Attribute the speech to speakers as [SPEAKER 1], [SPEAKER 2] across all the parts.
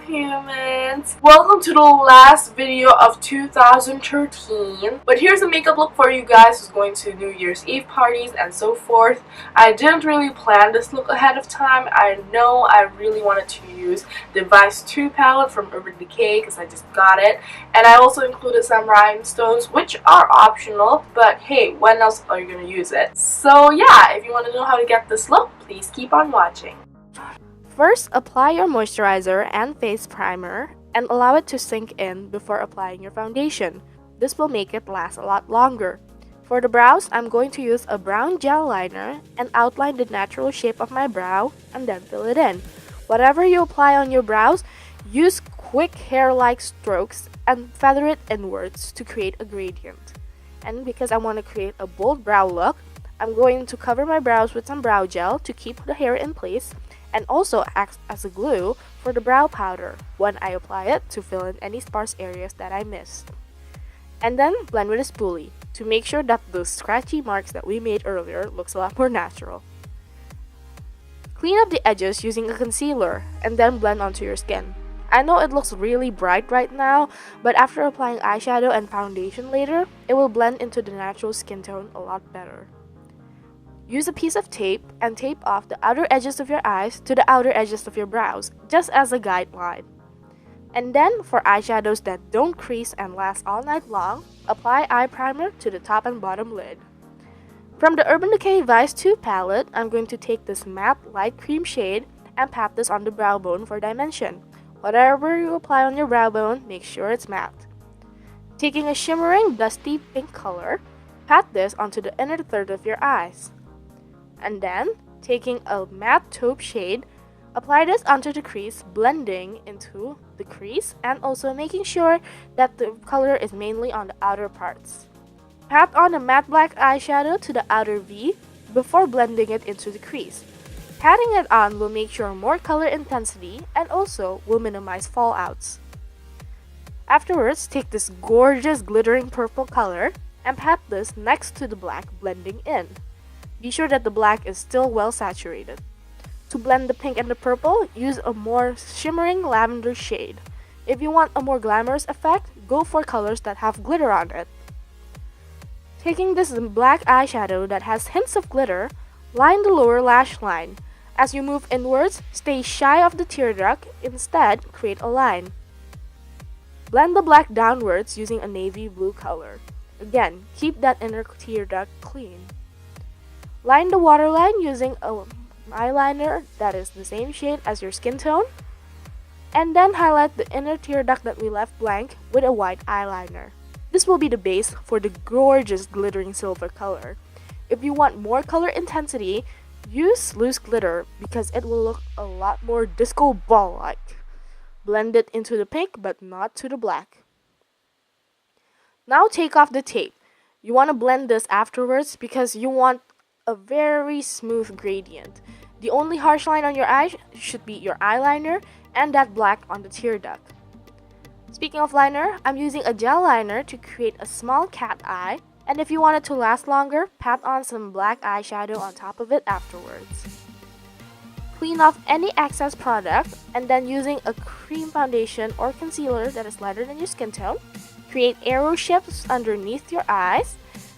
[SPEAKER 1] humans! Welcome to the last video of 2013. But here's a makeup look for you guys who's going to New Year's Eve parties and so forth. I didn't really plan this look ahead of time. I know I really wanted to use the Vice 2 palette from Urban Decay because I just got it. And I also included some rhinestones, which are optional, but hey, when else are you going to use it? So yeah, if you want to know how to get this look, please keep on watching. First, apply your moisturizer and face primer and allow it to sink in before applying your foundation. This will make it last a lot longer. For the brows, I'm going to use a brown gel liner and outline the natural shape of my brow and then fill it in. Whatever you apply on your brows, use quick hair-like strokes and feather it inwards to create a gradient. And because I want to create a bold brow look, I'm going to cover my brows with some brow gel to keep the hair in place and also acts as a glue for the brow powder when I apply it to fill in any sparse areas that I missed. And then blend with a spoolie to make sure that those scratchy marks that we made earlier looks a lot more natural. Clean up the edges using a concealer and then blend onto your skin. I know it looks really bright right now, but after applying eyeshadow and foundation later, it will blend into the natural skin tone a lot better. Use a piece of tape and tape off the outer edges of your eyes to the outer edges of your brows, just as a guideline. And then, for eyeshadows that don't crease and last all night long, apply eye primer to the top and bottom lid. From the Urban Decay Vice 2 palette, I'm going to take this matte light cream shade and pat this on the brow bone for dimension. Whatever you apply on your brow bone, make sure it's matte. Taking a shimmering, dusty pink color, pat this onto the inner third of your eyes. And then, taking a matte taupe shade, apply this onto the crease, blending into the crease and also making sure that the color is mainly on the outer parts. Pat on a matte black eyeshadow to the outer V before blending it into the crease. Patting it on will make sure more color intensity and also will minimize fallouts. Afterwards, take this gorgeous glittering purple color and pat this next to the black, blending in. Be sure that the black is still well saturated. To blend the pink and the purple, use a more shimmering lavender shade. If you want a more glamorous effect, go for colors that have glitter on it. Taking this black eyeshadow that has hints of glitter, line the lower lash line. As you move inwards, stay shy of the tear duct, instead create a line. Blend the black downwards using a navy blue color. Again, keep that inner tear duct clean. Line the waterline using an eyeliner that is the same shade as your skin tone. And then highlight the inner tear duct that we left blank with a white eyeliner. This will be the base for the gorgeous glittering silver color. If you want more color intensity, use loose glitter because it will look a lot more disco ball-like. Blend it into the pink but not to the black. Now take off the tape. You want to blend this afterwards because you want a very smooth gradient. The only harsh line on your eye should be your eyeliner and that black on the tear duct. Speaking of liner, I'm using a gel liner to create a small cat eye, and if you want it to last longer, pat on some black eyeshadow on top of it afterwards. Clean off any excess product and then using a cream foundation or concealer that is lighter than your skin tone, create arrow shapes underneath your eyes,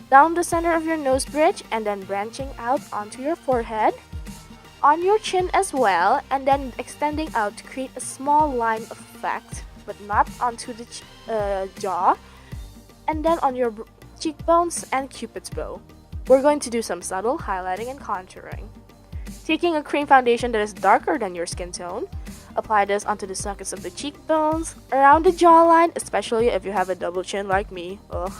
[SPEAKER 1] down the center of your nose bridge and then branching out onto your forehead, on your chin as well, and then extending out to create a small line effect but not onto the jaw, and then on your cheekbones and cupid's bow. We're going to do some subtle highlighting and contouring. Taking a cream foundation that is darker than your skin tone, apply this onto the sockets of the cheekbones, around the jawline, especially if you have a double chin like me. Ugh.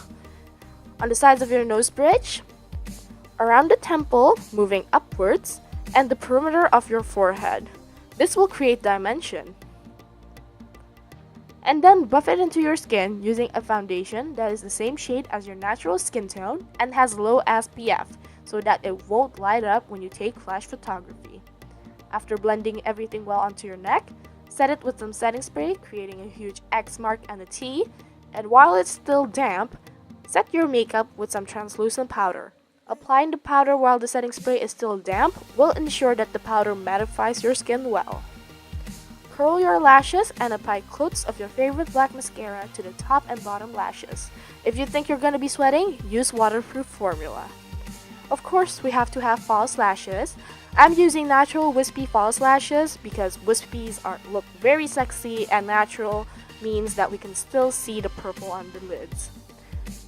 [SPEAKER 1] On the sides of your nose bridge, around the temple, moving upwards, and the perimeter of your forehead. This will create dimension. And then buff it into your skin using a foundation that is the same shade as your natural skin tone and has low SPF so that it won't light up when you take flash photography. After blending everything well onto your neck, set it with some setting spray, creating a huge X mark and a T, and while it's still damp, set your makeup with some translucent powder. Applying the powder while the setting spray is still damp will ensure that the powder mattifies your skin well. Curl your lashes and apply coats of your favorite black mascara to the top and bottom lashes. If you think you're gonna be sweating, use waterproof formula. Of course, we have to have false lashes. I'm using natural wispy false lashes because wispies look very sexy, and natural means that we can still see the purple on the lids.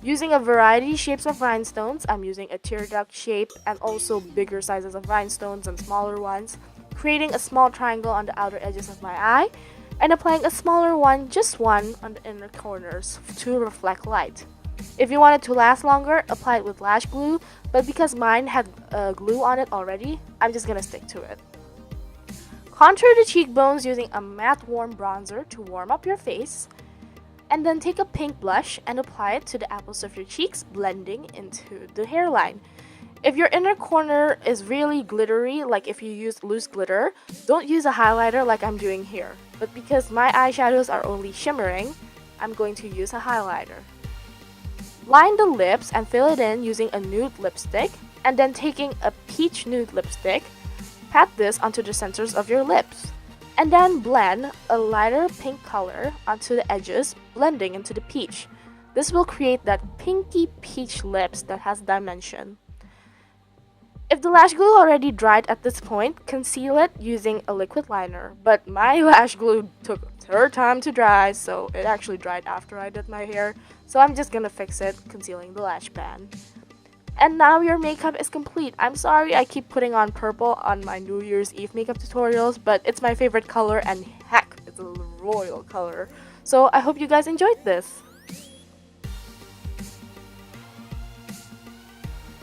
[SPEAKER 1] Using a variety shapes of rhinestones, I'm using a tear duct shape and also bigger sizes of rhinestones and smaller ones, creating a small triangle on the outer edges of my eye, and applying a smaller one, just one, on the inner corners to reflect light. If you want it to last longer, apply it with lash glue, but because mine had glue on it already, I'm just gonna stick to it. Contour the cheekbones using a matte warm bronzer to warm up your face, and then take a pink blush and apply it to the apples of your cheeks, blending into the hairline. If your inner corner is really glittery, like if you use loose glitter, don't use a highlighter like I'm doing here. But because my eyeshadows are only shimmering, I'm going to use a highlighter. Line the lips and fill it in using a nude lipstick, and then taking a peach nude lipstick, pat this onto the centers of your lips, and then blend a lighter pink color onto the edges, blending into the peach. This will create that pinky peach lips that has dimension. If the lash glue already dried at this point, conceal it using a liquid liner, but my lash glue took her time to dry, so it actually dried after I did my hair, so I'm just gonna fix it, concealing the lash band. And now your makeup is complete. I'm sorry I keep putting on purple on my New Year's Eve makeup tutorials, but it's my favorite color, and heck, it's a royal color. So I hope you guys enjoyed this.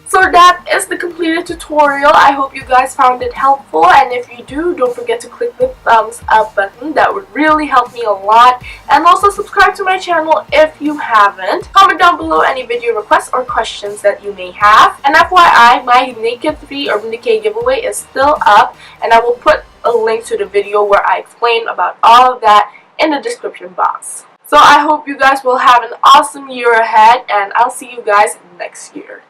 [SPEAKER 1] So that is the completed tutorial. I hope you guys found it helpful, and if you do, don't forget to click the thumbs up button. That would really help me a lot. And also subscribe to my channel if you haven't. Comment down below any video requests or questions that you may have. And FYI, my Naked 3 Urban Decay giveaway is still up, and I will put a link to the video where I explain about all of that in the description box. So I hope you guys will have an awesome year ahead, and I'll see you guys next year.